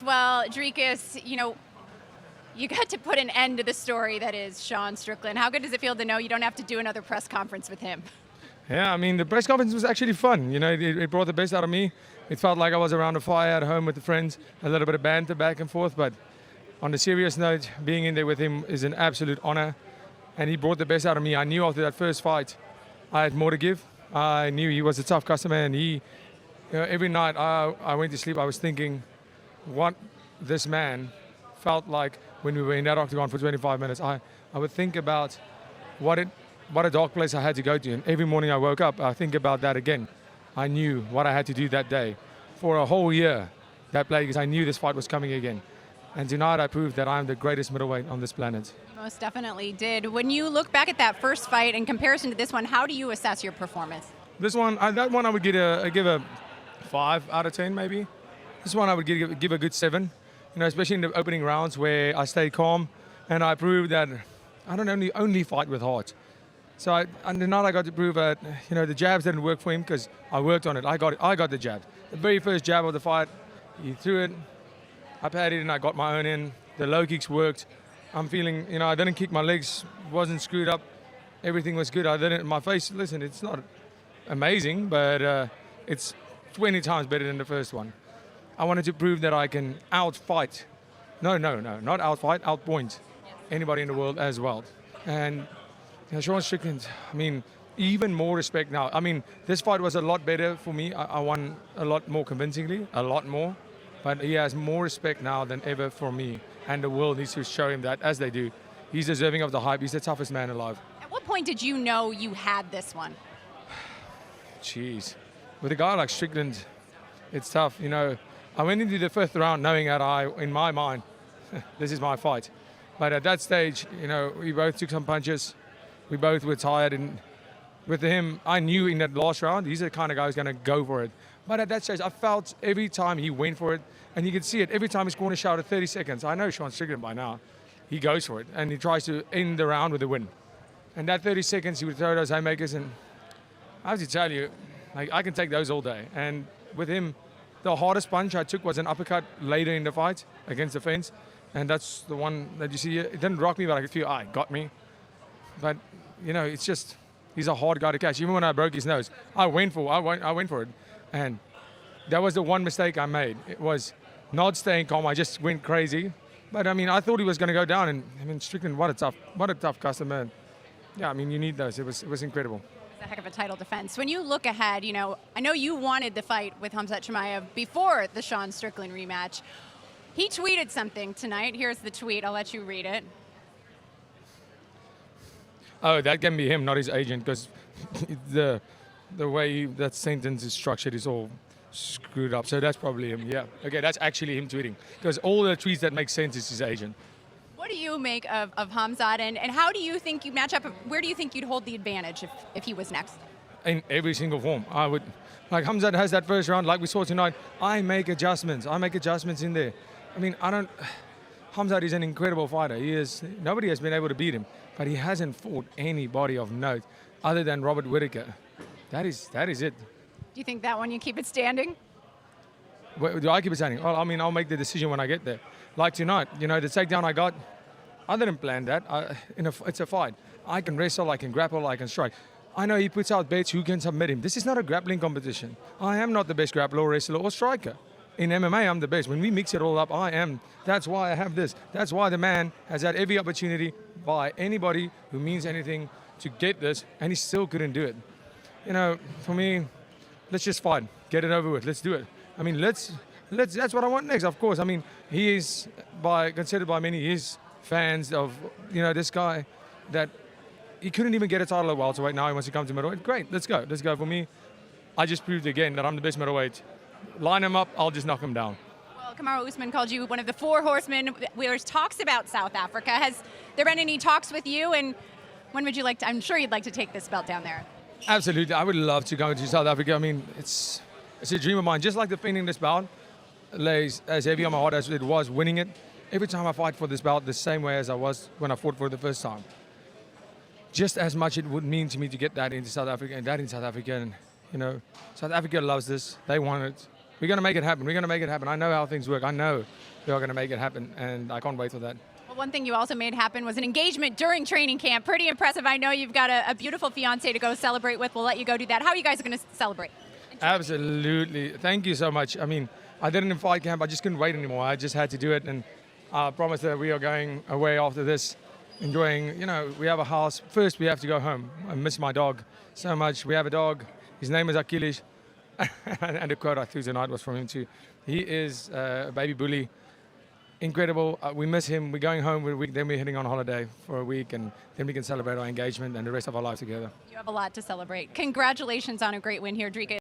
Well, Dricus, you got to put an end to the story that is Sean Strickland. How good does it feel to know you don't have to do another press conference with him? Yeah, I mean, the press conference was actually fun. It brought the best out of me. It felt like I was around a fire at home with the friends, a little bit of banter back and forth. But on the serious note, being in there with him is an absolute honor. And he brought the best out of me. I knew after that first fight, I had more to give. I knew he was a tough customer. And every night I went to sleep, I was thinking what this man felt like when we were in that octagon for 25 minutes. I would think about what a dark place I had to go to. And every morning I woke up, I think about that again. I knew what I had to do that day. For a whole year, that play, because I knew this fight was coming again. And tonight I proved that I'm the greatest middleweight on this planet. Most definitely did. When you look back at that first fight in comparison to this one, how do you assess your performance? This one, that one I would give a 5 out of 10 maybe. This one I would give a good 7. Especially in the opening rounds where I stayed calm and I proved that I don't only fight with heart. So and tonight I got to prove that the jabs didn't work for him because I worked on it. I got the jab. The very first jab of the fight, he threw it. I parried it and I got my own in. The low kicks worked. I'm feeling, I didn't kick my legs, wasn't screwed up. Everything was good. My face, listen, it's not amazing, but it's 20 times better than the first one. I wanted to prove that I can outfight. No, not outfight, outpoint anybody in the world as well. And Sean Strickland, even more respect now. This fight was a lot better for me. I won a lot more convincingly, a lot more. But he has more respect now than ever for me. And the world needs to show him that, as they do. He's deserving of the hype. He's the toughest man alive. At what point did you know you had this one? Jeez. With a guy like Strickland, it's tough. I went into the fifth round knowing that in my mind, this is my fight. But at that stage, we both took some punches. We both were tired. And with him, I knew in that last round, he's the kind of guy who's going to go for it. But at that stage, I felt every time he went for it, and you could see it, every time his corner shouted 30 seconds. I know Sean Strickland by now. He goes for it, and he tries to end the round with a win. And that 30 seconds, he would throw those haymakers, and I have to tell you, I can take those all day. And with him, the hardest punch I took was an uppercut later in the fight against the fence. And that's the one that you see. It didn't rock me, but I could feel, it got me. But, it's just, he's a hard guy to catch. Even when I broke his nose, I went for it. And that was the one mistake I made. It was not staying calm. I just went crazy. But, I thought he was going to go down. And, Strickland, what a tough customer. Yeah, you need those. It was incredible. A heck of a title defense. When you look ahead, I know you wanted the fight with Khamzat Chimaev before the Sean Strickland rematch. He tweeted something tonight. Here's the tweet. I'll let you read it. Oh, that can be him, not his agent, because the way that sentence is structured is all screwed up. So that's probably him, yeah. Okay, that's actually him tweeting, because all the tweets that make sense is his agent. What do you make of Khamzat, and how do you think you match up? Where do you think you'd hold the advantage if he was next? In every single form. I would, like Khamzat has that first round, like we saw tonight, I make adjustments in there. Khamzat is an incredible fighter. Nobody has been able to beat him, but he hasn't fought anybody of note other than Robert Whittaker. That is it. Do you think that one you keep it standing? Do I keep it standing? Well, I'll make the decision when I get there. Like tonight, the takedown I got, I didn't plan that. It's a fight. I can wrestle, I can grapple, I can strike. I know he puts out bets who can submit him. This is not a grappling competition. I am not the best grappler, wrestler, or striker. In MMA, I'm the best. When we mix it all up, I am. That's why I have this. That's why the man has had every opportunity by anybody who means anything to get this, and he still couldn't do it. For me, let's just fight. Get it over with. Let's do it. That's what I want next, of course. He is considered by many his fans of, this guy that he couldn't even get a title at welterweight. Now he wants to come to middleweight. Great, let's go. For me, I just proved again that I'm the best middleweight. Line him up, I'll just knock him down. Well, Kamaru Usman called you one of the 4 horsemen. There's talks about South Africa. Has there been any talks with you? And when would you like to, I'm sure you'd like to take this belt down there. Absolutely, I would love to go to South Africa. It's a dream of mine. Just like defending this belt lays as heavy on my heart as it was winning it. Every time I fight for this belt, the same way as I was when I fought for it the first time. Just as much it would mean to me to get that into South Africa and that in South Africa. And, South Africa loves this. They want it. We're going to make it happen. I know how things work. I know we are going to make it happen, and I can't wait for that. Well, one thing you also made happen was an engagement during training camp. Pretty impressive. I know you've got a beautiful fiance to go celebrate with. We'll let you go do that. How are you guys going to celebrate? Absolutely. Thank you so much. I mean, I didn't in fight camp. I just couldn't wait anymore. I just had to do it, and I promise that we are going away after this, enjoying, we have a house. First, we have to go home. I miss my dog so much. We have a dog. His name is Achilles. And the quote I threw tonight was from him too. He is a baby bully. Incredible. We miss him. We're going home for a week. Then we're heading on holiday for a week, and then we can celebrate our engagement and the rest of our life together. You have a lot to celebrate. Congratulations on a great win here, Dricus.